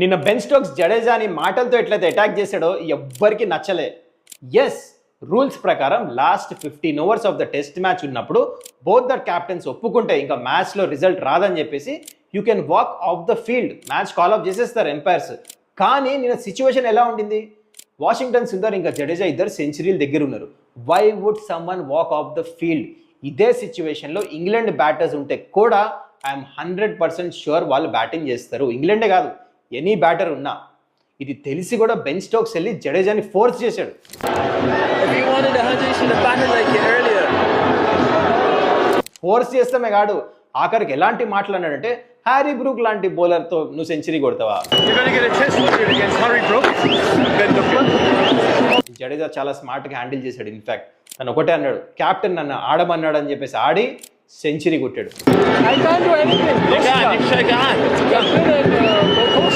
నిన్న Ben Stokes జడేజాని మాటలతో ఎట్లయితే అటాక్ చేశాడో ఎవ్వరికి నచ్చలే. ఎస్, రూల్స్ ప్రకారం last 15 overs of the test match ఉన్నప్పుడు బోత్ ద క్యాప్టెన్స్ ఒప్పుకుంటే ఇంకా మ్యాచ్లో రిజల్ట్ రాదని చెప్పేసి you can walk off the field, match call of చేసేస్తారు ఎంపైర్స్. కానీ నిన్న సిచ్యువేషన్ ఎలా ఉండింది? వాషింగ్టన్ సుందర్ ఇంకా జడేజా ఇద్దరు సెంచరీల దగ్గర ఉన్నారు. Why would someone walk off the field? ఇదే సిచ్యువేషన్లో ఇంగ్లాండ్ బ్యాటర్స్ ఉంటే కూడా ఐఎమ్ 100% షూర్ వాళ్ళు బ్యాటింగ్ చేస్తారు. ఇంగ్లాండే కాదు, ఎనీ బ్యాటర్ ఉన్నా. ఇది తెలిసి కూడా బెన్ స్టోక్స్ వెళ్ళి జడేజాని ఫోర్స్ చేశాడు. ఫోర్స్ చేస్తామే కాదు, ఆఖరికి ఎలాంటి మాటలు అన్నాడంటే హ్యారీ బ్రూక్ లాంటి బౌలర్తో నువ్వు సెంచరీ కొడతావా? జడేజా చాలా స్మార్ట్గా హ్యాండిల్ చేశాడు. ఇన్ఫాక్ట్ తను ఒకటే అన్నాడు, క్యాప్టెన్ నన్ను ఆడమన్నాడు అని చెప్పేసి ఆడి సెంచరీ కొట్టాడు.